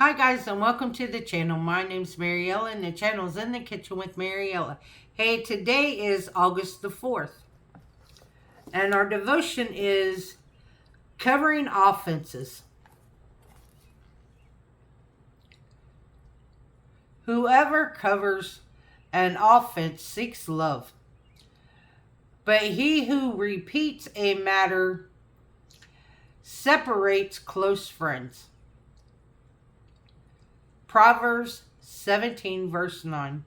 Hi guys and welcome to the channel. My name's Mariella and the channel's In the Kitchen with Mariella. Hey, today is August the 4th and our devotion is covering offenses. Whoever covers an offense seeks love, but he who repeats a matter separates close friends. Proverbs 17 verse 9.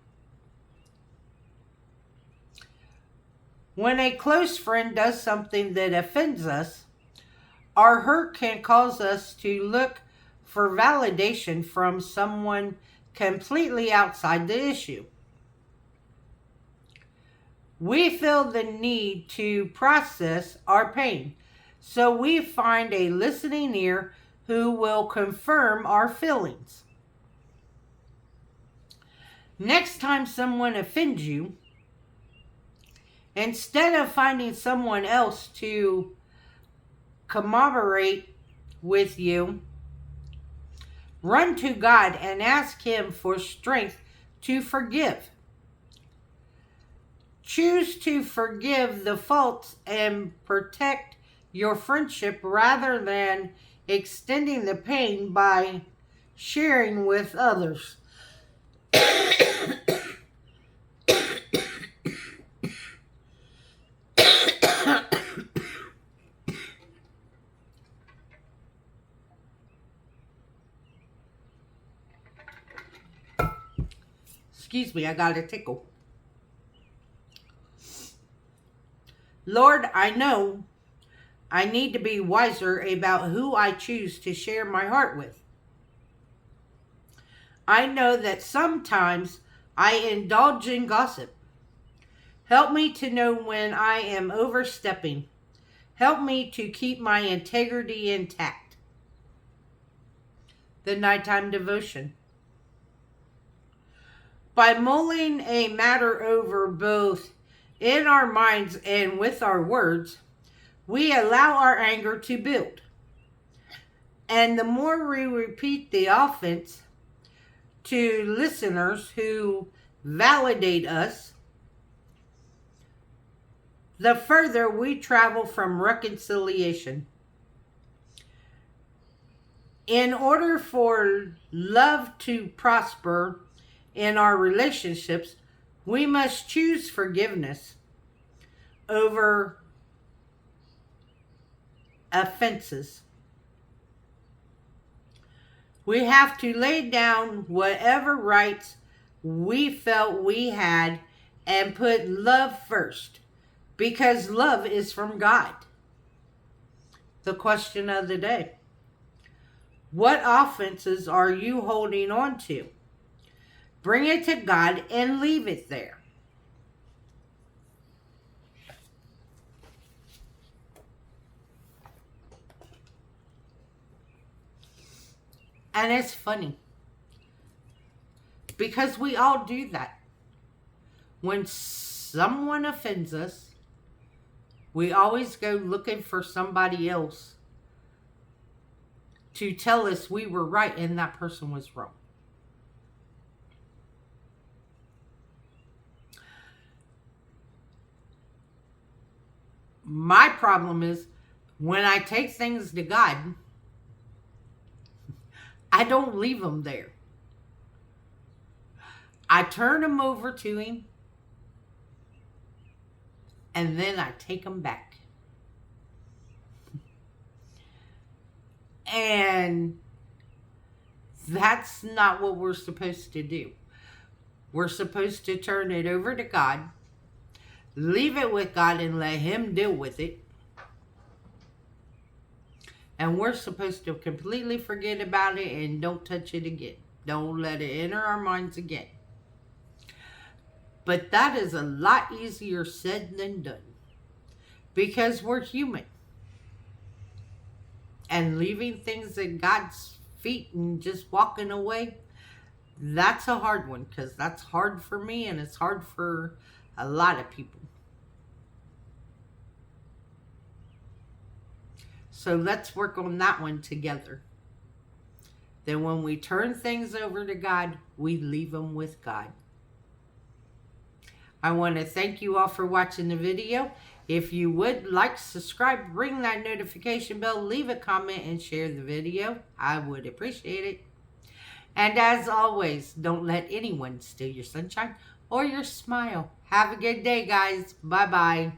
When a close friend does something that offends us, our hurt can cause us to look for validation from someone completely outside the issue. We feel the need to process our pain, so we find a listening ear who will confirm our feelings. Next time someone offends you, instead of finding someone else to commemorate with you, run to God and ask Him for strength to forgive. Choose to forgive the faults and protect your friendship rather than extending the pain by sharing with others. Excuse me, I got a tickle. Lord, I know I need to be wiser about who I choose to share my heart with. I know that sometimes I indulge in gossip. Help me to know when I am overstepping. Help me to keep my integrity intact. The nighttime devotion. By mulling a matter over both in our minds and with our words, we allow our anger to build. And the more we repeat the offense to listeners who validate us, the further we travel from reconciliation. In order for love to prosper in our relationships, we must choose forgiveness over offenses. We have to lay down whatever rights we felt we had and put love first, because love is from God. The question of the day: what offenses are you holding on to? Bring it to God and leave it there. And it's funny because we all do that. When someone offends us, we always go looking for somebody else to tell us we were right and that person was wrong. My problem is when I take things to God, I don't leave them there. I turn them over to Him and then I take them back. And that's not what we're supposed to do. We're supposed to turn it over to God, leave it with God and let Him deal with it. And we're supposed to completely forget about it and don't touch it again. Don't let it enter our minds again. But that is a lot easier said than done, because we're human. And leaving things at God's feet and just walking away, that's a hard one, because that's hard for me and it's hard for a lot of people. So let's work on that one together. then when we turn things over to God, we leave them with God. I want to thank you all for watching the video. If you would like, subscribe, ring that notification bell, leave a comment, and share the video. I would appreciate it. And as always, don't let anyone steal your sunshine or your smile. Have a good day, guys. Bye-bye.